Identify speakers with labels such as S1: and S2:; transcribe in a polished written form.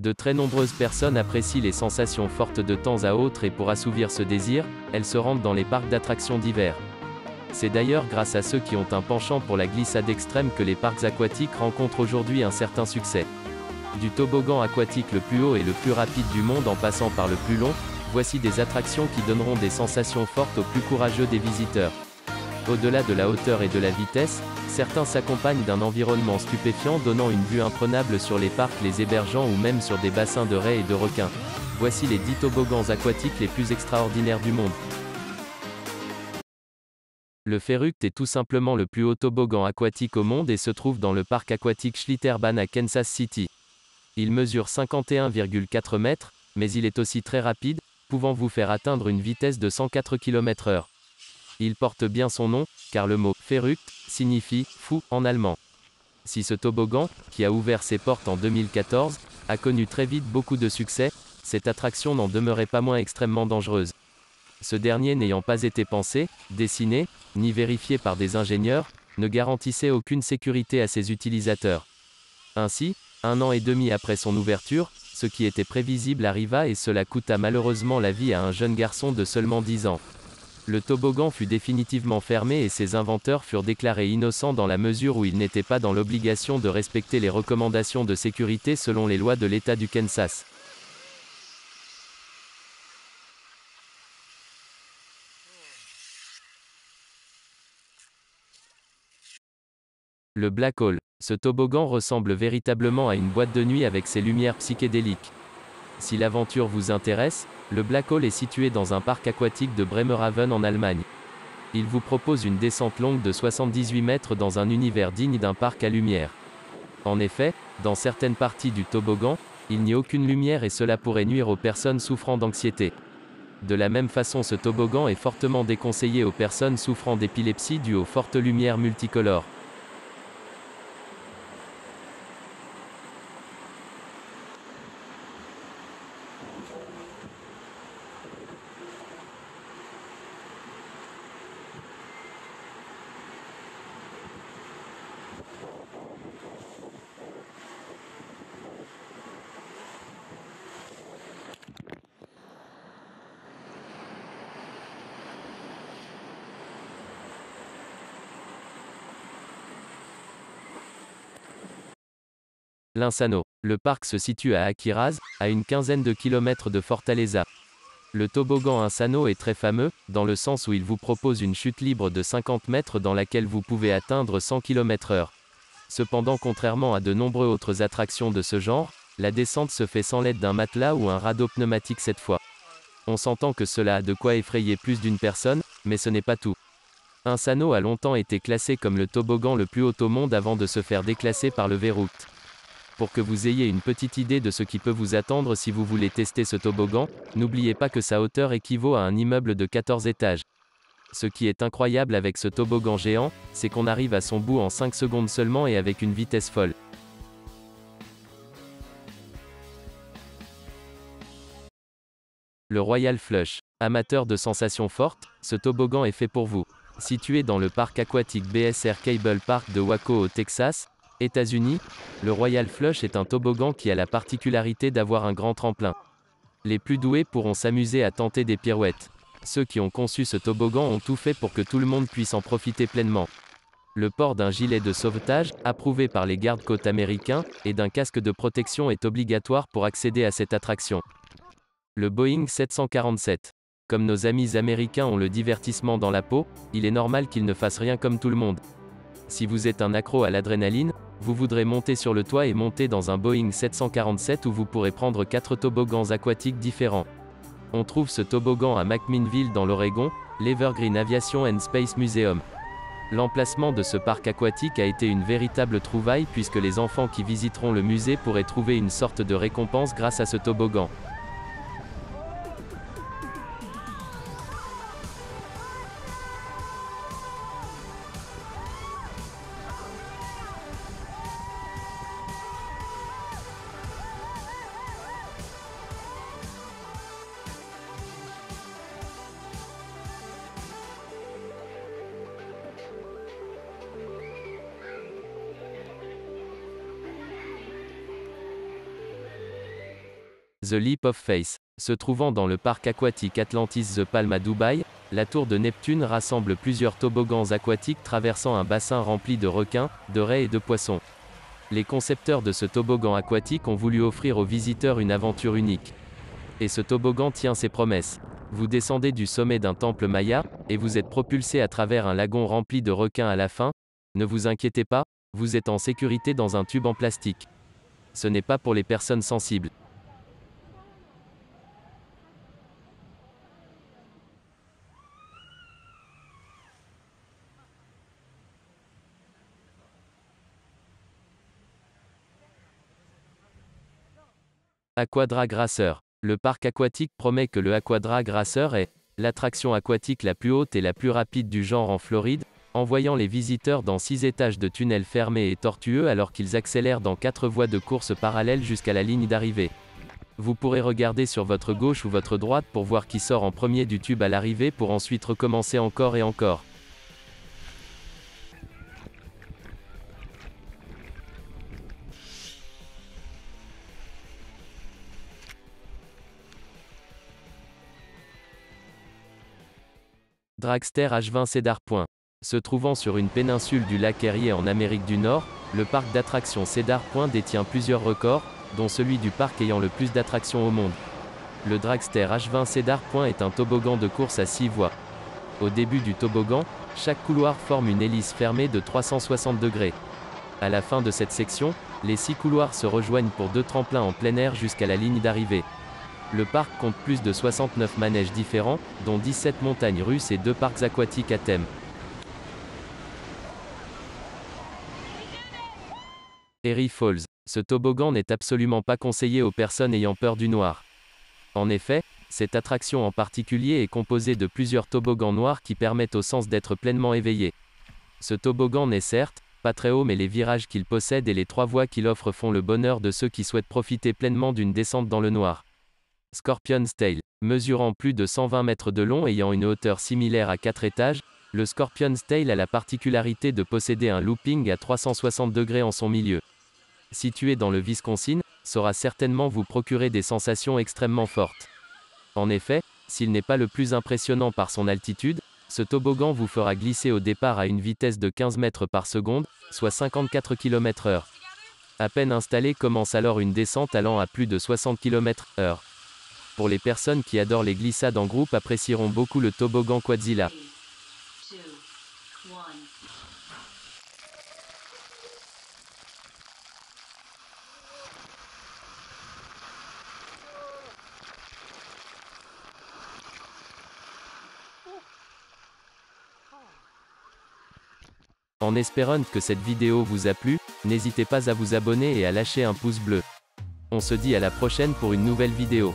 S1: De très nombreuses personnes apprécient les sensations fortes de temps à autre et pour assouvir ce désir, elles se rendent dans les parcs d'attractions d'hiver. C'est d'ailleurs grâce à ceux qui ont un penchant pour la glissade extrême que les parcs aquatiques rencontrent aujourd'hui un certain succès. Du toboggan aquatique le plus haut et le plus rapide du monde en passant par le plus long, voici des attractions qui donneront des sensations fortes aux plus courageux des visiteurs. Au-delà de la hauteur et de la vitesse, certains s'accompagnent d'un environnement stupéfiant donnant une vue imprenable sur les parcs les hébergeant ou même sur des bassins de raies et de requins. Voici les 10 toboggans aquatiques les plus extraordinaires du monde. Le Feruct est tout simplement le plus haut toboggan aquatique au monde et se trouve dans le parc aquatique Schlitterbahn à Kansas City. Il mesure 51,4 mètres, mais il est aussi très rapide, pouvant vous faire atteindre une vitesse de 104 km/h. Il porte bien son nom, car le mot « Feruct » signifie « fou » en allemand. Si ce toboggan, qui a ouvert ses portes en 2014, a connu très vite beaucoup de succès, cette attraction n'en demeurait pas moins extrêmement dangereuse. Ce dernier n'ayant pas été pensé, dessiné, ni vérifié par des ingénieurs, ne garantissait aucune sécurité à ses utilisateurs. Ainsi, 1 an et demi après son ouverture, ce qui était prévisible arriva et cela coûta malheureusement la vie à un jeune garçon de seulement 10 ans. Le toboggan fut définitivement fermé et ses inventeurs furent déclarés innocents dans la mesure où ils n'étaient pas dans l'obligation de respecter les recommandations de sécurité selon les lois de l'État du Kansas. Le Black Hole. Ce toboggan ressemble véritablement à une boîte de nuit avec ses lumières psychédéliques. Si l'aventure vous intéresse, le Black Hole est situé dans un parc aquatique de Bremerhaven en Allemagne. Il vous propose une descente longue de 78 mètres dans un univers digne d'un parc à lumière. En effet, dans certaines parties du toboggan, il n'y a aucune lumière et cela pourrait nuire aux personnes souffrant d'anxiété. De la même façon, ce toboggan est fortement déconseillé aux personnes souffrant d'épilepsie due aux fortes lumières multicolores. L'Insano. Le parc se situe à Akiraz, à une quinzaine de kilomètres de Fortaleza. Le toboggan Insano est très fameux, dans le sens où il vous propose une chute libre de 50 mètres dans laquelle vous pouvez atteindre 100 km/h. Cependant, contrairement à de nombreuses autres attractions de ce genre, la descente se fait sans l'aide d'un matelas ou un radeau pneumatique cette fois. On s'entend que cela a de quoi effrayer plus d'une personne, mais ce n'est pas tout. Insano a longtemps été classé comme le toboggan le plus haut au monde avant de se faire déclasser par le Feruct. Pour que vous ayez une petite idée de ce qui peut vous attendre si vous voulez tester ce toboggan, n'oubliez pas que sa hauteur équivaut à un immeuble de 14 étages. Ce qui est incroyable avec ce toboggan géant, c'est qu'on arrive à son bout en 5 secondes seulement et avec une vitesse folle. Le Royal Flush. Amateur de sensations fortes, ce toboggan est fait pour vous. Situé dans le parc aquatique BSR Cable Park de Waco au Texas, États-Unis, le Royal Flush est un toboggan qui a la particularité d'avoir un grand tremplin. Les plus doués pourront s'amuser à tenter des pirouettes. Ceux qui ont conçu ce toboggan ont tout fait pour que tout le monde puisse en profiter pleinement. Le port d'un gilet de sauvetage, approuvé par les gardes-côtes américains, et d'un casque de protection est obligatoire pour accéder à cette attraction. Le Boeing 747. Comme nos amis américains ont le divertissement dans la peau, il est normal qu'ils ne fassent rien comme tout le monde. Si vous êtes un accro à l'adrénaline, vous voudrez monter sur le toit et monter dans un Boeing 747 où vous pourrez prendre 4 toboggans aquatiques différents. On trouve ce toboggan à McMinnville dans l'Oregon, l'Evergreen Aviation and Space Museum. L'emplacement de ce parc aquatique a été une véritable trouvaille puisque les enfants qui visiteront le musée pourraient trouver une sorte de récompense grâce à ce toboggan. The Leap of Faith. Se trouvant dans le parc aquatique Atlantis The Palm à Dubaï, la tour de Neptune rassemble plusieurs toboggans aquatiques traversant un bassin rempli de requins, de raies et de poissons. Les concepteurs de ce toboggan aquatique ont voulu offrir aux visiteurs une aventure unique. Et ce toboggan tient ses promesses. Vous descendez du sommet d'un temple maya, et vous êtes propulsé à travers un lagon rempli de requins à la fin. Ne vous inquiétez pas, vous êtes en sécurité dans un tube en plastique. Ce n'est pas pour les personnes sensibles. Aquadrag Racer. Le parc aquatique promet que le Aquadrag Racer est l'attraction aquatique la plus haute et la plus rapide du genre en Floride, envoyant les visiteurs dans 6 étages de tunnels fermés et tortueux alors qu'ils accélèrent dans 4 voies de course parallèles jusqu'à la ligne d'arrivée. Vous pourrez regarder sur votre gauche ou votre droite pour voir qui sort en premier du tube à l'arrivée pour ensuite recommencer encore et encore. Dragster H20 Cedar Point. Se trouvant sur une péninsule du lac Erie en Amérique du Nord, le parc d'attractions Cedar Point détient plusieurs records, dont celui du parc ayant le plus d'attractions au monde. Le Dragster H20 Cedar Point est un toboggan de course à 6 voies. Au début du toboggan, chaque couloir forme une hélice fermée de 360 degrés. À la fin de cette section, les 6 couloirs se rejoignent pour 2 tremplins en plein air jusqu'à la ligne d'arrivée. Le parc compte plus de 69 manèges différents, dont 17 montagnes russes et 2 parcs aquatiques à thème. Erie Falls. Ce toboggan n'est absolument pas conseillé aux personnes ayant peur du noir. En effet, cette attraction en particulier est composée de plusieurs toboggans noirs qui permettent au sens d'être pleinement éveillé. Ce toboggan n'est certes pas très haut, mais les virages qu'il possède et les 3 voies qu'il offre font le bonheur de ceux qui souhaitent profiter pleinement d'une descente dans le noir. Scorpion's Tail. Mesurant plus de 120 mètres de long et ayant une hauteur similaire à 4 étages, le Scorpion's Tail a la particularité de posséder un looping à 360 degrés en son milieu. Situé dans le Wisconsin, saura certainement vous procurer des sensations extrêmement fortes. En effet, s'il n'est pas le plus impressionnant par son altitude, ce toboggan vous fera glisser au départ à une vitesse de 15 mètres par seconde, soit 54 km/h. À peine installé commence alors une descente allant à plus de 60 km/h. Pour les personnes qui adorent les glissades en groupe apprécieront beaucoup le toboggan Quadzilla. En espérant que cette vidéo vous a plu, n'hésitez pas à vous abonner et à lâcher un pouce bleu. On se dit à la prochaine pour une nouvelle vidéo.